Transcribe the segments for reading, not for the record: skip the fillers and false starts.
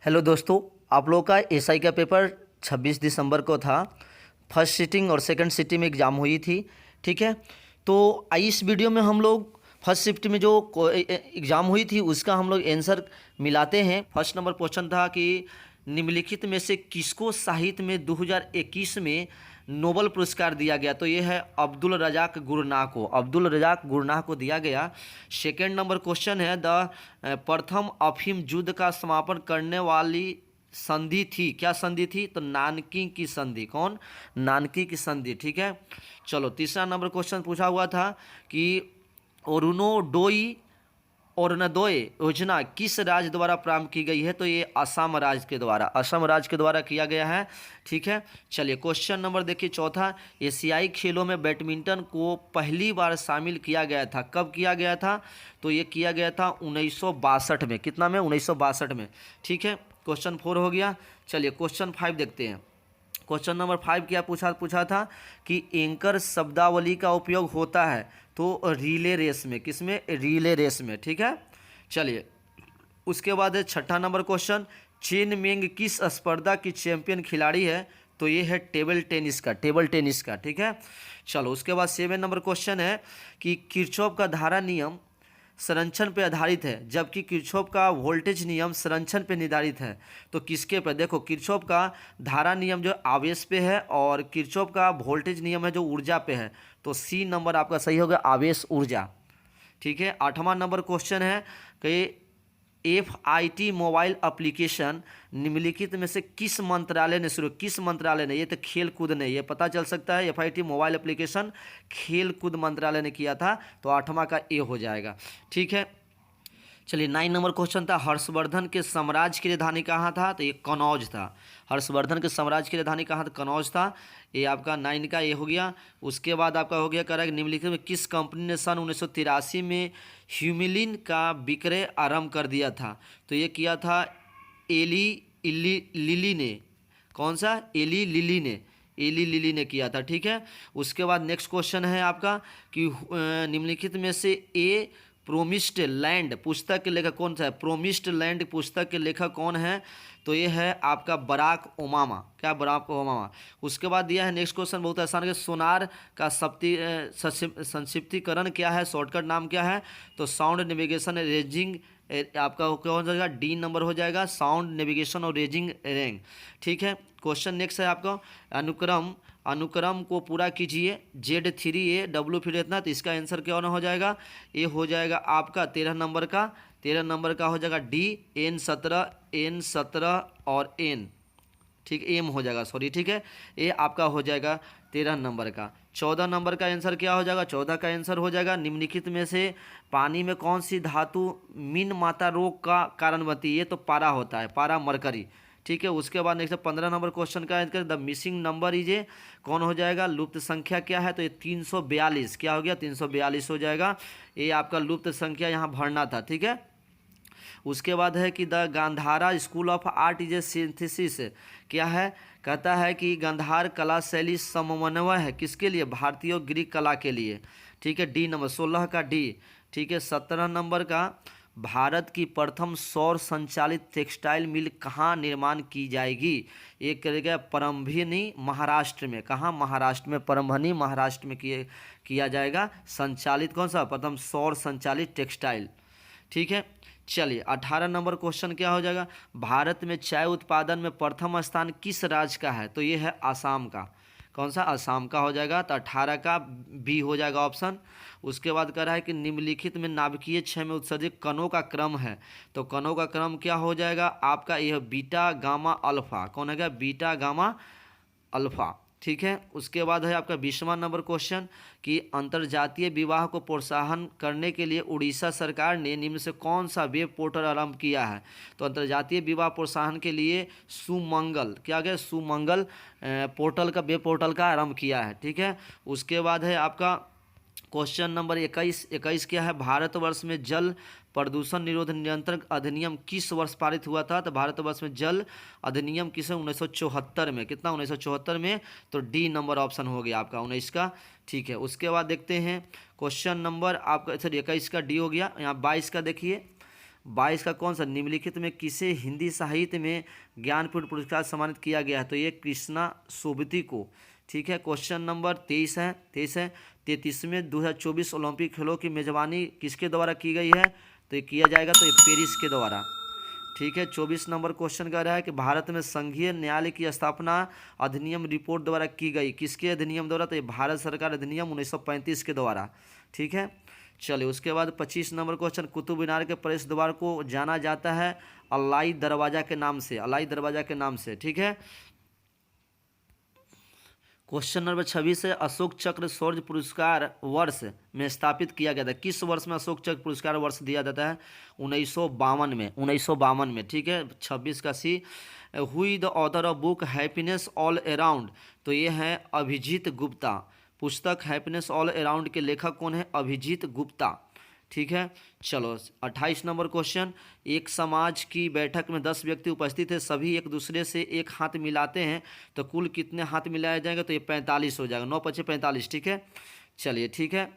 Hello दोस्तों, आप लोगों का एसआई का पेपर 26 दिसंबर को था। फर्स्ट सिटिंग और सेकंड सिटिंग में एग्ज़ाम हुई थी। ठीक है, तो आई इस वीडियो में हम लोग फर्स्ट शिफ्ट में जो एग्ज़ाम हुई थी उसका हम लोग आंसर मिलाते हैं। फर्स्ट नंबर क्वेश्चन था कि निम्नलिखित में से किसको साहित्य में 2021 में नोबल पुरस्कार दिया गया। तो ये है अब्दुल रज़ाक गुरनाह को, अब्दुल रज़ाक गुरनाह को दिया गया। सेकेंड नंबर क्वेश्चन है प्रथम अफीम युद्ध का समापन करने वाली संधि थी, क्या संधि थी? तो नानकी की संधि। कौन? नानकी की संधि। ठीक है, चलो तीसरा नंबर क्वेश्चन पूछा हुआ था कि अरुणोदय अरुणोदय योजना किस राज्य द्वारा प्रारंभ की गई है। तो ये असम राज्य के द्वारा, असम राज्य के द्वारा किया गया है। ठीक है, चलिए क्वेश्चन नंबर देखिए चौथा, एशियाई खेलों में बैडमिंटन को पहली बार शामिल किया गया था, कब किया गया था? तो ये किया गया था 1962 में। कितना में? 1962 में। ठीक है, क्वेश्चन 4 हो गया। चलिए क्वेश्चन 5 देखते हैं। क्वेश्चन नंबर 5 क्या पूछा था कि एंकर शब्दावली का उपयोग होता है तो रिले रेस में, किसमें? रिले रेस में। ठीक है, चलिए उसके बाद है छठा नंबर क्वेश्चन, चेन मेंग किस स्पर्धा की चैंपियन खिलाड़ी है? तो ये है टेबल टेनिस का, टेबल टेनिस का। ठीक है, चलो उसके बाद 7 नंबर क्वेश्चन है कि किरचॉफ का धारा नियम संरक्षण पे आधारित है जबकि किरचॉफ का वोल्टेज नियम संरक्षण पे निर्धारित है। तो किसके पे? देखो, किरचॉफ का धारा नियम जो आवेश पे है और किरचॉफ का वोल्टेज नियम है जो ऊर्जा पे है। तो सी नंबर आपका सही होगा, आवेश ऊर्जा। ठीक है, 8वां नंबर क्वेश्चन है कि FIT मोबाइल एप्लीकेशन निम्नलिखित में से किस मंत्रालय ने शुरू, किस मंत्रालय ने? ये तो खेल कूद ने, ये पता चल सकता है FIT मोबाइल एप्लीकेशन खेल कूद मंत्रालय ने किया था। तो 8वां का ए हो जाएगा। ठीक है, चलिए 9 नंबर क्वेश्चन था, हर्षवर्धन के साम्राज्य की राजधानी कहाँ था? तो ये कनौज था। हर्षवर्धन के साम्राज्य की राजधानी कहाँ था? कनौज था। ये आपका 9 का ये हो गया। उसके बाद आपका हो गया करेक्ट, निम्नलिखित में किस कंपनी ने सन 1983 में ह्यूमिलिन का विक्रय आरंभ कर दिया था? तो ये किया था एली लिली ने। कौन सा? एली लिली ने, एली लिली ने किया था। ठीक है, उसके बाद नेक्स्ट क्वेश्चन है आपका कि निम्नलिखित में से ए प्रोमिस्ड लैंड पुस्तक के लेखक कौन सा है? प्रोमिस्ड लैंड पुस्तक के लेखक कौन है? तो ये है आपका बराक ओबामा। क्या? Barack Obama. उसके बाद दिया है नेक्स्ट क्वेश्चन, बहुत आसान है, सोनार का संक्षिप्तीकरण क्या है, शॉर्टकट नाम क्या है? तो साउंड नेविगेशन रेंजिंग, आपका कौन हो जाएगा? डी नंबर हो जाएगा, साउंड नेविगेशन और रेंजिंग रैंक। ठीक है, क्वेश्चन नेक्स्ट है आपका अनुक्रम को पूरा कीजिए, Z3A W फिर इतना। तो इसका आंसर क्या होना हो जाएगा? ये हो जाएगा आपका 13 नंबर का, 13 नंबर का हो जाएगा D, N17 और N। ठीक, एम हो जाएगा, सॉरी। ठीक है, ये आपका हो जाएगा 13 नंबर का। 14 नंबर का आंसर क्या हो जाएगा? 14 का आंसर हो जाएगा निम्नलिखित में से पानी में कौन सी धातु मीन माता रोग का कारण बनती है? ये तो पारा होता है, पारा मरकरी। ठीक है, उसके बाद नेक्स्ट 15 नंबर क्वेश्चन का answer, the missing number is a, कौन हो जाएगा? लुप्त संख्या क्या है? तो ये 342। क्या हो गया? 342 हो जाएगा। ये आपका लुप्त संख्या यहाँ भरना था। ठीक है, उसके बाद है कि the Gandhara school of art is a synthesis, क्या है? कहता है कि गांधार कला शैली समन्वय है किसके लिए? भारतीय और ग्रीक कला के लिए। ठीक है, डी नंबर, 16 का डी। ठीक है, 17 नंबर का, भारत की प्रथम सौर संचालित टेक्सटाइल मिल कहाँ निर्माण की जाएगी? एक करेगा परभनी महाराष्ट्र में। कहाँ? महाराष्ट्र में, परभनी महाराष्ट्र में किया जाएगा संचालित, कौन सा? प्रथम सौर संचालित टेक्सटाइल। ठीक है, चलिए 18 नंबर क्वेश्चन क्या हो जाएगा? भारत में चाय उत्पादन में प्रथम स्थान किस राज्य का है? तो ये है आसाम का। कौन सा? आसाम का हो जाएगा। तो 18 का बी हो जाएगा ऑप्शन। उसके बाद कह रहा है कि निम्नलिखित में नाभिकीय क्षय में उत्सर्जित कणों का क्रम है। तो कणों का क्रम क्या हो जाएगा आपका? यह बीटा गामा अल्फा। कौन है? Beta gamma alpha. ठीक है, उसके बाद है आपका 20वां नंबर क्वेश्चन कि अंतर्जातीय विवाह को प्रोत्साहन करने के लिए उड़ीसा सरकार ने निम्न से कौन सा वेब पोर्टल आरंभ किया है? तो अंतर्जातीय विवाह प्रोत्साहन के लिए सुमंगल, क्या गया? सुमंगल पोर्टल का, वेब पोर्टल का आरंभ किया है। ठीक है, उसके बाद है आपका क्वेश्चन नंबर 21 क्या है? भारतवर्ष में जल प्रदूषण निरोध नियंत्रण अधिनियम किस वर्ष पारित हुआ था? तो भारतवर्ष में जल अधिनियम किस 1974 में। कितना? 1974 में। तो डी नंबर ऑप्शन हो गया आपका 19 का। ठीक है, उसके बाद देखते हैं क्वेश्चन नंबर आपका, सर 21 का डी हो गया। यहाँ 22 का देखिए, 22 का कौन सा निम्नलिखित में किसे हिंदी साहित्य में ज्ञानपीठ पुरस्कार सम्मानित किया गया है? तो ये कृष्णा सोबती को। ठीक है, क्वेश्चन नंबर 23 है 33वें 2024 ओलंपिक खेलों की मेजबानी किसके द्वारा की गई है? तो ये किया जाएगा तो ये पेरिस के द्वारा। ठीक है, 24 नंबर क्वेश्चन कह रहा है कि भारत में संघीय न्यायालय की स्थापना अधिनियम रिपोर्ट द्वारा की गई, किसके अधिनियम द्वारा? तो ये भारत सरकार अधिनियम 1935 के द्वारा। ठीक है, चलिए उसके बाद 25 नंबर क्वेश्चन, कुतुब मीनार के प्रवेश द्वार को जाना जाता है अलाई दरवाजा के नाम से, अलाई दरवाजा के नाम से। ठीक है, क्वेश्चन नंबर 26 है अशोक चक्र शौर्य पुरस्कार वर्ष में स्थापित किया गया था, किस वर्ष में अशोक चक्र पुरस्कार वर्ष दिया जाता है? 1952 में, 1952 में। ठीक है, 26 का सी। हुई the author of book happiness all around? तो ये है अभिजीत गुप्ता। पुस्तक हैप्पीनेस ऑल अराउंड के लेखक कौन है? अभिजीत गुप्ता। ठीक है, चलो 28 नंबर क्वेश्चन, एक समाज की बैठक में 10 व्यक्ति उपस्थित है, सभी एक दूसरे से एक हाथ मिलाते हैं तो कुल कितने हाथ मिलाया जाएगा? तो ये 45 हो जाएगा, 9 × 5 = 45। ठीक है, चलिए ठीक है,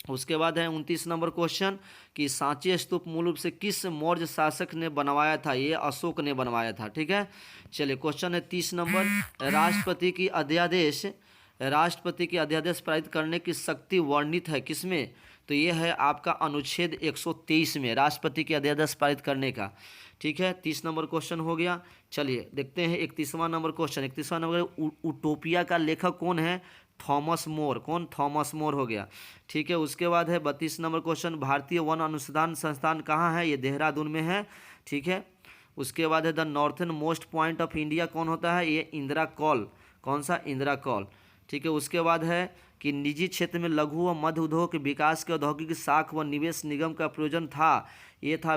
उसके बाद है 29 नंबर क्वेश्चन कि सांची स्तूप मूल रूप से किस मौर्य शासक ने बनवाया था? ये अशोक ने बनवाया था। ठीक है, चलिए क्वेश्चन है 30 नंबर, राष्ट्रपति की अध्यादेश पारित करने की शक्ति वर्णित है किसमें? तो ये है आपका अनुच्छेद 123 में, राष्ट्रपति के अध्यादेश पारित करने का। ठीक है, 30 नंबर क्वेश्चन हो गया। चलिए देखते हैं 31वां नंबर क्वेश्चन। 31वां नंबर, यूटोपिया का लेखक कौन है? Thomas More. कौन? थॉमस मोर हो गया। ठीक है, उसके बाद है 32 नंबर क्वेश्चन, भारतीय वन अनुसंधान संस्थान कहाँ है? ये देहरादून में है। ठीक है, उसके बाद है the northern most point of India कौन होता है? ये इंदिरा कॉल। कौन सा? इंदिरा कॉल। ठीक है, उसके बाद है कि निजी क्षेत्र में लघु व मध्य उद्योग के विकास के औद्योगिक साख व निवेश निगम का प्रयोजन था, ये था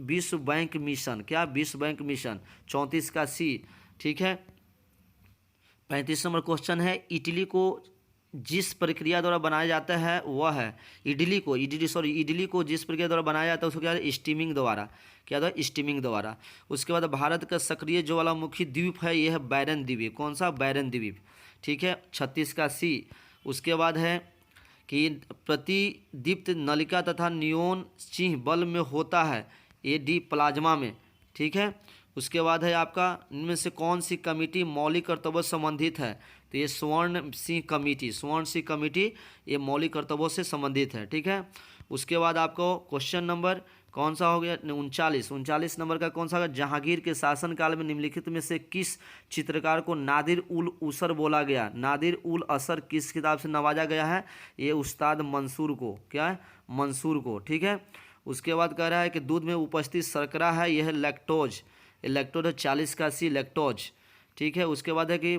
विश्व बैंक मिशन। क्या? विश्व बैंक मिशन। 34 का सी। ठीक है, 35 नंबर क्वेश्चन है, इटली को जिस प्रक्रिया द्वारा बनाया जाता है वह है, इडली को जिस प्रक्रिया द्वारा बनाया जाता है उसको क्या है? स्टीमिंग द्वारा। क्या था? स्टीमिंग द्वारा। उसके बाद भारत का सक्रिय ज्वालामुखी द्वीप है, यह है बैरन द्वीप। कौन सा? बैरन द्वीप। ठीक है, 36 का सी। उसके बाद है कि प्रतिदीप्त नलिका तथा नियोन चिह्न बल्ब में होता है, ये डी प्लाज्मा में। ठीक है, उसके बाद है आपका इनमें से कौन सी कमेटी मौलिक कर्तव्यों से संबंधित है? तो ये स्वर्ण सिंह कमेटी ये मौलिक कर्तव्यों से संबंधित है। ठीक है, उसके बाद आपको क्वेश्चन नंबर कौन सा हो गया? 39 नंबर का कौन सा होगा? जहांगीर के शासनकाल में निम्नलिखित में से किस चित्रकार को नादिर उल असर बोला गया? नादिर उल असर किस किताब से नवाजा गया है? ये उस्ताद मंसूर को। क्या है? मंसूर को। ठीक है, उसके बाद कह रहा है कि दूध में उपस्थित शर्करा है, यह है लैक्टोज। लैक्टोज है 40 का सी, लैक्टोज। ठीक है, उसके बाद है कि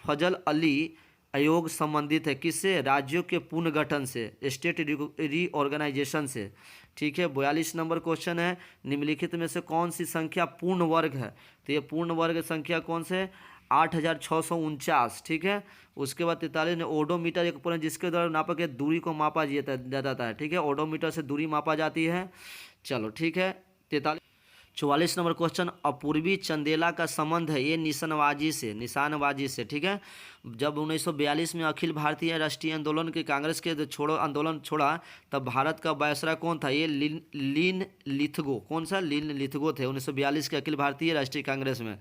फजल अली आयोग संबंधित है किससे? राज्यों के पुनर्गठन से, स्टेट रीऑर्गेनाइजेशन से। ठीक है, 42 नंबर क्वेश्चन है, निम्नलिखित में से कौन सी संख्या पूर्ण वर्ग है? तो ये पूर्ण वर्ग संख्या कौन से? 8649। ठीक है, उसके बाद 43 ने ओडोमीटर एक उपकरण जिसके द्वारा नापा के दूरी को मापा जाता है। ठीक है, ओडोमीटर से दूरी मापा जाती है। चलो ठीक है, 44 नंबर क्वेश्चन, अपूर्वी चंदेला का संबंध है, ये निशानबाजी से। ठीक है, जब 1942 में अखिल भारतीय राष्ट्रीय आंदोलन के कांग्रेस के आंदोलन छोड़ा तब भारत का वायसराय कौन था? ये लिन लिथगो। कौन सा? लिन लिथगो थे 1942 के अखिल भारतीय राष्ट्रीय कांग्रेस में।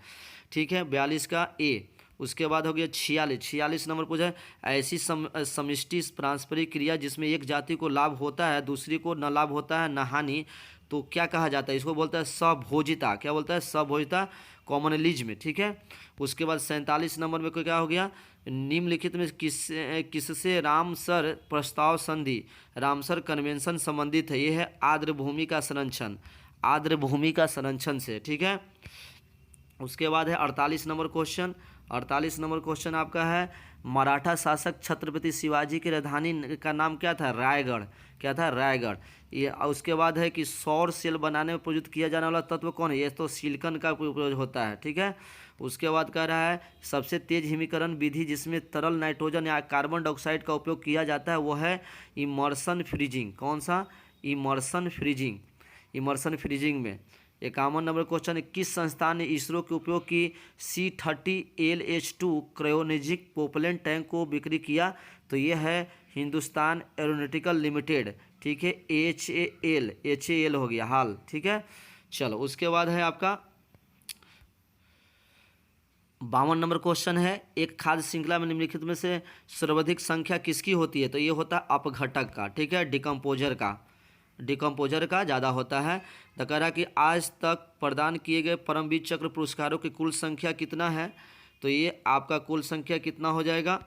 ठीक है, 42 का ए। उसके बाद हो गया 46 नंबर पूछा है, ऐसी समष्टि पारस्परिक क्रिया जिसमें एक जाति को लाभ होता है दूसरी को न लाभ होता है न हानि, तो क्या कहा जाता है? इसको बोलता है सभोजिता। क्या बोलता है? सभोजिता, कॉमनलिज्म। ठीक है, उसके बाद 47 नंबर में क्या हो गया? निम्नलिखित में किससे रामसर प्रस्ताव संधि, रामसर कन्वेंशन संबंधित है? ये है आर्द्र भूमि का संरक्षण से। ठीक है, उसके बाद है 48 नंबर क्वेश्चन आपका है, मराठा शासक छत्रपति शिवाजी की राजधानी का नाम क्या था? रायगढ़। क्या था? रायगढ़। ये उसके बाद है कि सौर सेल बनाने में प्रयुक्त किया जाने वाला तत्व कौन है? ये तो सिलिकॉन का उपयोग होता है। ठीक है, उसके बाद कह रहा है सबसे तेज हिमीकरण विधि जिसमें तरल नाइट्रोजन या कार्बन डाइऑक्साइड का उपयोग किया जाता है वो है इमर्सन फ्रीजिंग। कौन सा? इमर्सन फ्रीजिंग में। 51 नंबर क्वेश्चन है, किस संस्थान ने इसरो के उपयोग की C30LH2 क्रायोजेनिक प्रोपेलेंट टैंक को बिक्री किया? तो ये है हिंदुस्तान एरोनॉटिकल लिमिटेड। ठीक है, HAL हो गया हाल, ठीक है। चलो उसके बाद है आपका 52 नंबर क्वेश्चन है, एक खाद्य श्रृंखला में निम्नलिखित में से सर्वाधिक संख्या किसकी होती है? तो ये होता है अपघटक का, ठीक है, डिकम्पोजर का ज़्यादा होता है। तो कह रहा कि आज तक प्रदान किए गए परमवीर चक्र पुरस्कारों की कुल संख्या कितना है? तो ये आपका कुल संख्या कितना हो जाएगा?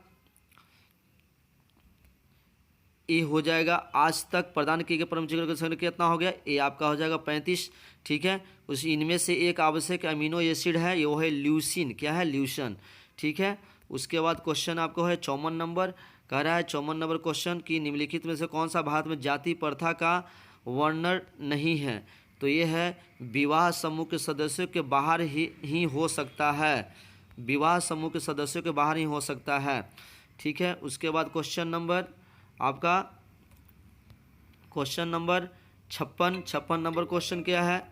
ये हो जाएगा आज तक प्रदान किए गए परमवीर चक्र की संख्या कितना हो गया? ये आपका हो जाएगा 35, ठीक है। उस इनमें से एक आवश्यक अमीनो एसिड है, ये वो है ल्यूसिन। क्या है? ल्यूसन, ठीक है। उसके बाद क्वेश्चन आपको है 54 नंबर, कह रहा है 54 नंबर क्वेश्चन कि निम्नलिखित में से कौन सा भारत में जाति प्रथा का वर्णन नहीं है? तो ये है विवाह समूह के सदस्यों के बाहर ही हो सकता है, विवाह समूह के सदस्यों के बाहर ही हो सकता है, ठीक है। उसके बाद क्वेश्चन नंबर आपका क्वेश्चन नंबर 56 नंबर क्वेश्चन क्या है?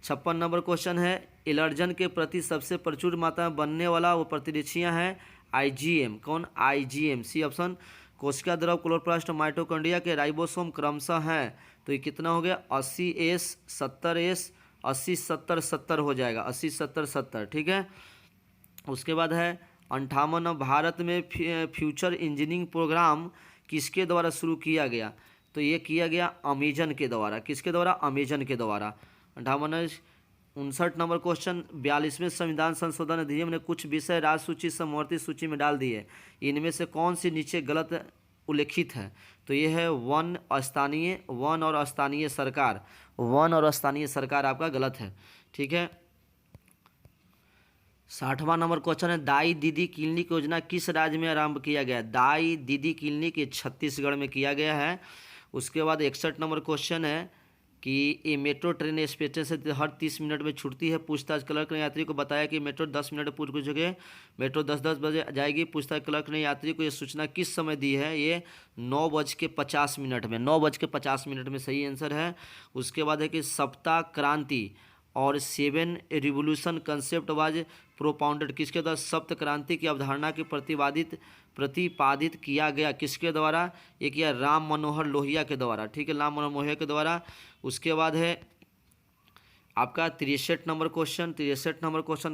56 नंबर क्वेश्चन है एलर्जन के प्रति सबसे प्रचुर मात्रा में बनने वाला वो प्रतिरक्षियाँ हैं आईजीएम। कौन? आईजीएम। C option. कोशिका द्रव, क्लोरोप्लास्ट, माइटोकॉन्ड्रिया के राइबोसोम क्रमशः हैं। तो ये कितना हो गया? 80S 70S 80 70 70 हो जाएगा, 80 70 70, ठीक है। उसके बाद है 58 भारत में फ्यूचर इंजीनियरिंग प्रोग्राम किसके द्वारा शुरू किया गया? तो ये किया गया अमेजन के द्वारा। किसके द्वारा? अमेजन के द्वारा। 59 नंबर क्वेश्चन 42वें संविधान संशोधन अधिनियम ने कुछ विषय राज्य सूची समवर्ती सूची में डाल दिए, इनमें से कौन सी नीचे गलत उल्लेखित है? तो ये है वन और स्थानीय सरकार। वन और स्थानीय सरकार आपका गलत है, ठीक है। 60वां नंबर क्वेश्चन है दाई दीदी क्लिनिक योजना किस राज्य में आरंभ किया गया? दाई दीदी क्लिनिक ये छत्तीसगढ़ में किया गया है। उसके बाद 61 नंबर क्वेश्चन है कि ये मेट्रो ट्रेन स्टेशन से हर 30 मिनट में छूटती है। पूछताछ क्लर्क ने यात्री को बताया कि मेट्रो 10 मिनट पूर्व की जगह मेट्रो 10 बजे जाएगी। पूछताछ क्लर्क ने यात्री को ये सूचना किस समय दी है? ये 9:50 में। 9:50 में सही आंसर है। उसके बाद है कि सप्ताह क्रांति और 7 रिवोल्यूशन कंसेप्ट वाज प्रोपाउंडेड किसके द्वारा? सप्त क्रांति की अवधारणा के प्रतिपादित किया गया किसके द्वारा? ये किया राम मनोहर लोहिया के द्वारा, ठीक है, राम मनोहर लोहिया के द्वारा। उसके बाद है आपका 63 नंबर क्वेश्चन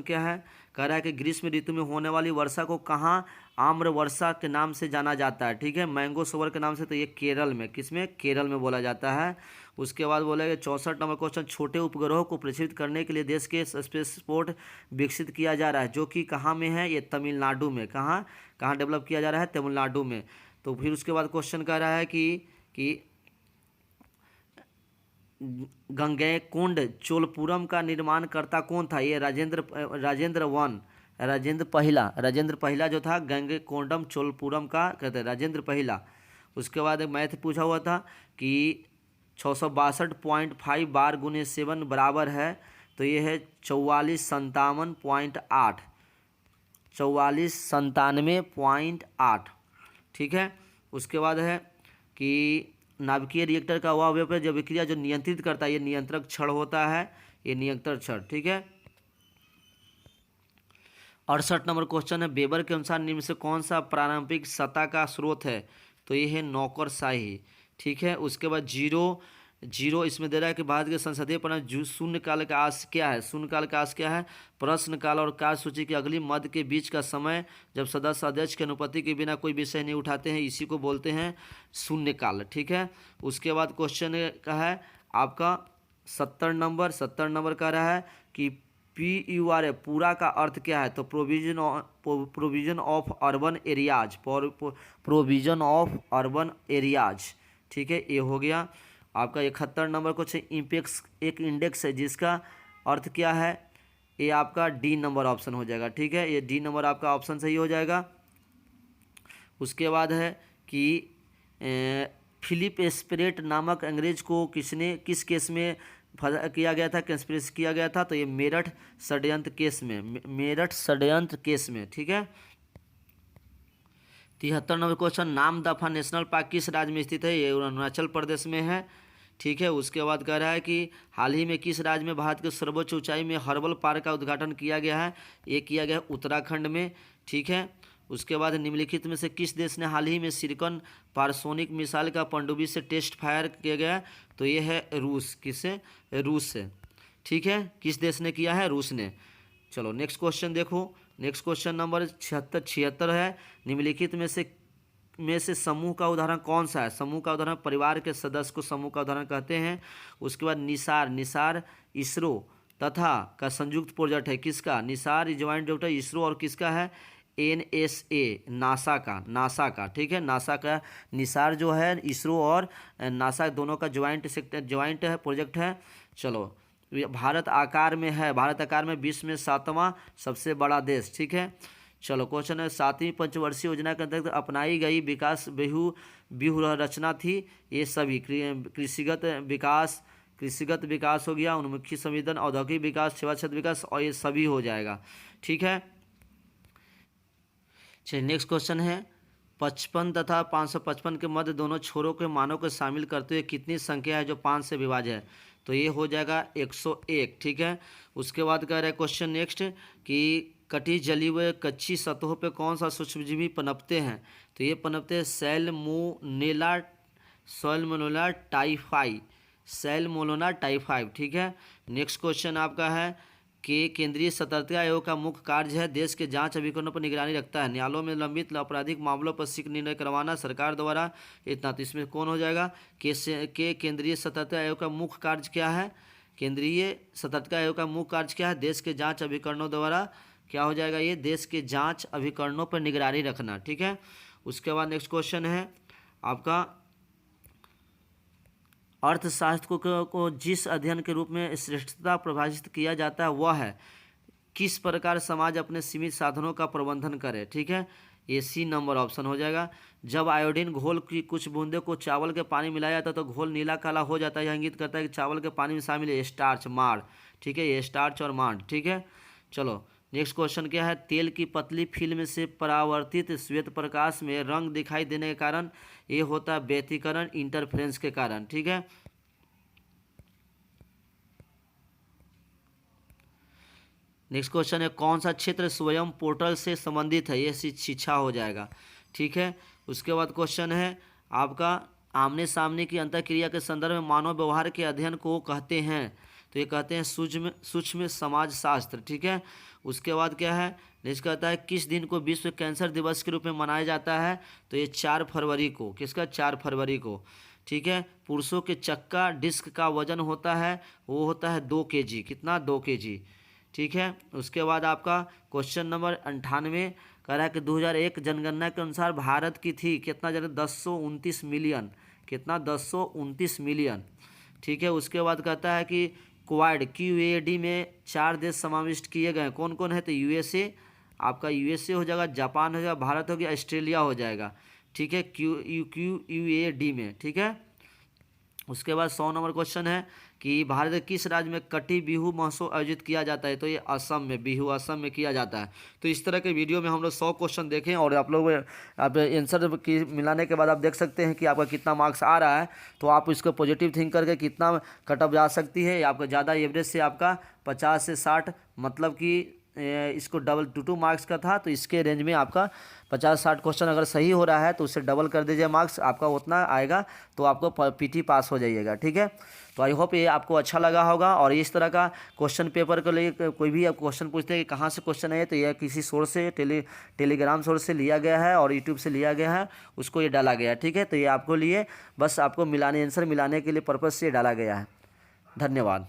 क्या है? कह रहा है कि ग्रीष्म ऋतु में होने वाली वर्षा को कहाँ आम्र वर्षा के नाम से जाना जाता है? ठीक है, मैंगो सोवर के नाम से। तो ये केरल में, किसमें? केरल में बोला जाता है। उसके बाद बोलेगा 64 नंबर क्वेश्चन छोटे उपग्रहों को प्रक्षेपित करने के लिए देश के स्पेसपोर्ट विकसित किया जा रहा है, जो कि कहाँ में है? ये तमिलनाडु में। कहाँ डेवलप किया जा रहा है? तमिलनाडु में। तो फिर उसके बाद क्वेश्चन कह रहा है कि गंगैकोंड चोलपुरम का निर्माण करता कौन था? ये राजेंद्र पहला जो था गंगैकोंडम चोलपुरम का कहते हैं राजेंद्र पहला। उसके बाद एक मैथ पूछा हुआ था कि 662.5 बार गुने 7 बराबर है, तो ये है 4497.8, ठीक है। उसके बाद है कि नाभिकीय रिएक्टर का वह अवयव है जो विक्रिया जो नियंत्रित करता है, ये नियंत्रक छड़ होता है, ये नियंत्रण छड़, ठीक है। 68 नंबर क्वेश्चन है वेबर के अनुसार निम्न से कौन सा प्रारंभिक सत्ता का स्रोत है? तो ये है नौकरशाही, ठीक है। उसके बाद जीरो इसमें दे रहा है कि भारत के संसदीय प्रणाली शून्यकाल का आस क्या है? शून्यकाल का आस क्या है? प्रश्नकाल और कार्यसूची की अगली मध्य के बीच का समय जब सदस्य अध्यक्ष की अनुमति के बिना कोई विषय नहीं उठाते हैं, इसी को बोलते हैं शून्यकाल, ठीक है। उसके बाद क्वेश्चन का है आपका 70 नंबर कह रहा है कि PURA पूरा का अर्थ क्या है? तो provision of urban areas, provision of urban areas, ठीक है, ये हो गया आपका। 71 नंबर कुछ एक इंडेक्स है जिसका अर्थ क्या है? ये आपका D नंबर ऑप्शन हो जाएगा, ठीक है, ये D नंबर आपका ऑप्शन सही हो जाएगा। उसके बाद है कि फिलिप एस्पेरेट नामक अंग्रेज को किस केस में किया गया था, कंस्पिरेसी किया गया था? तो ये मेरठ षड्यंत्र केस में, ठीक है। 73 number question Namdapha national park किस राज्य में स्थित है? ये अरुणाचल प्रदेश में है, ठीक है। उसके बाद कह रहा है कि हाल ही में किस राज्य में भारत के सर्वोच्च ऊंचाई में हर्बल पार्क का उद्घाटन किया गया है? ये किया गया उत्तराखंड में, ठीक है। उसके बाद निम्नलिखित में से किस देश ने हाल ही में सिलिकॉन पारसोनिक मिसाइल का पनडुब्बी से टेस्ट फायर किया गया? तो ये है रूस। किससे? रूस से। ठीक है, किस देश ने किया है? रूस ने। चलो नेक्स्ट क्वेश्चन देखो। नेक्स्ट क्वेश्चन नंबर 76 है, निम्नलिखित में से समूह का उदाहरण कौन सा है? समूह का उदाहरण परिवार के सदस्य को समूह का उदाहरण कहते हैं। उसके बाद निसार इसरो तथा का संयुक्त प्रोजेक्ट है। किसका? निसार ज्वाइंट प्रोजेक्ट है इसरो और किसका है? NASA, नासा का। ठीक है, नासा का निसार जो है इसरो और नासा दोनों का ज्वाइंट है प्रोजेक्ट है। चलो, भारत आकार में विश्व में 7वां सबसे बड़ा देश। ठीक है, चलो क्वेश्चन है 7वीं पंचवर्षीय योजना के अंतर्गत अपनाई गई विकास व्यूह रचना थी। ये सभी कृषिगत विकास हो गया, उन्मुखी संवेदन, औद्योगिक विकास, सेवा क्षेत्र विकास, और ये सभी हो जाएगा। ठीक है, चलिए नेक्स्ट क्वेश्चन है 55 तथा 555 के मध्य दोनों छोरों के मानों को शामिल करते हुए कितनी संख्या है जो 5 से विभाज्य है? तो ये हो जाएगा 101। ठीक है, उसके बाद कह रहा है क्वेश्चन नेक्स्ट कि कटी जली व कच्ची सतहों पे कौन सा सूक्ष्मजीवी पनपते हैं? तो ये पनपते हैं सैल्मोनेला टाइफाई। ठीक है, नेक्स्ट क्वेश्चन आपका है कि केंद्रीय सतर्कता आयोग का मुख्य कार्य है देश के जांच अभिकरणों पर निगरानी रखता है, न्यायालयों में लंबित आपराधिक मामलों पर शीघ्र निर्णय करवाना सरकार द्वारा। इतना तो इसमें कौन हो जाएगा? केंद्रीय सतर्कता आयोग का मुख्य कार्य क्या है? केंद्रीय सतर्कता आयोग का मुख्य कार्य क्या है? देश के जांच अभिकरणों द्वारा क्या हो जाएगा? ये देश के जांच अभिकरणों पर निगरानी रखना। ठीक है, उसके बाद नेक्स्ट क्वेश्चन है आपका अर्थशास्त्र को जिस अध्ययन के रूप में श्रेष्ठता परिभाषित किया जाता है वह है किस प्रकार समाज अपने सीमित साधनों का प्रबंधन करे? ठीक है, ये सी नंबर ऑप्शन हो जाएगा। जब आयोडीन घोल की कुछ बूंदों को चावल के पानी मिलाया जाता है तो घोल नीला काला हो जाता है। यह इंगित करता है कि चावल के पानी में शामिल है स्टार्च माड़। ठीक है, ये स्टार्च और माड़। ठीक है, चलो नेक्स्ट क्वेश्चन क्या है? तेल की पतली फिल्म से परावर्तित श्वेत प्रकाश में रंग दिखाई देने के कारण ये होता है व्यतिकरण इंटरफेरेंस के कारण। ठीक है, नेक्स्ट क्वेश्चन है कौन सा क्षेत्र स्वयं पोर्टल से संबंधित है? ये शिक्षा हो जाएगा। ठीक है, उसके बाद क्वेश्चन है आपका आमने सामने की अंतःक्रिया के संदर्भ में मानव व्यवहार के अध्ययन को कहते हैं? तो ये कहते हैं सूक्ष्म समाज शास्त्र। ठीक है, उसके बाद क्या है? नेक्स्ट कहता है किस दिन को विश्व कैंसर दिवस के रूप में मनाया जाता है? तो ये 4 फरवरी को। किसका? 4 फरवरी को। ठीक है, पुरुषों के चक्का डिस्क का वजन होता है वो होता है 2 kg। कितना? 2 kg। ठीक है, उसके बाद आपका क्वेश्चन नंबर 98 कह रहा है कि 2001 जनगणना के अनुसार भारत की थी कितना? 1029 मिलियन। कितना? 1029 मिलियन। ठीक है, उसके बाद कहता है कि QAD में 4 देश समाविष्ट किए गए, कौन कौन है? तो USA, आपका USA हो जाएगा, जापान हो जाएगा, भारत हो गया, ऑस्ट्रेलिया हो जाएगा। ठीक है, QAD में। ठीक है, उसके बाद 100 नंबर क्वेश्चन है कि भारत के किस राज्य में कटी बिहू महोत्सव आयोजित किया जाता है? तो ये असम में, बिहू असम में किया जाता है। तो इस तरह के वीडियो में हम लोग 100 क्वेश्चन देखें और आप लोग आप आंसर की मिलाने के बाद आप देख सकते हैं कि आपका कितना मार्क्स आ रहा है। तो आप इसको पॉजिटिव थिंक करके कितना कट ऑफ जा सकती है आपका ज़्यादा एवरेज से आपका 50 से 60, मतलब कि इसको डबल 2 मार्क्स का था तो इसके रेंज में आपका 50-60 क्वेश्चन अगर सही हो रहा है तो उससे डबल कर दीजिए मार्क्स, आपका उतना आएगा तो आपको PT पास हो जाइएगा। ठीक है, तो आई होप ये आपको अच्छा लगा होगा। और इस तरह का क्वेश्चन पेपर को लेकर कोई भी आप क्वेश्चन पूछते हैं कि कहाँ से क्वेश्चन है, तो यह किसी सोर्स से टेलीग्राम सोर्स से लिया गया है और यूट्यूब से लिया गया है, उसको ये डाला गया है। ठीक है, तो ये आपको लिए बस आपको आंसर मिलाने के लिए पर्पज़ से डाला गया है। धन्यवाद।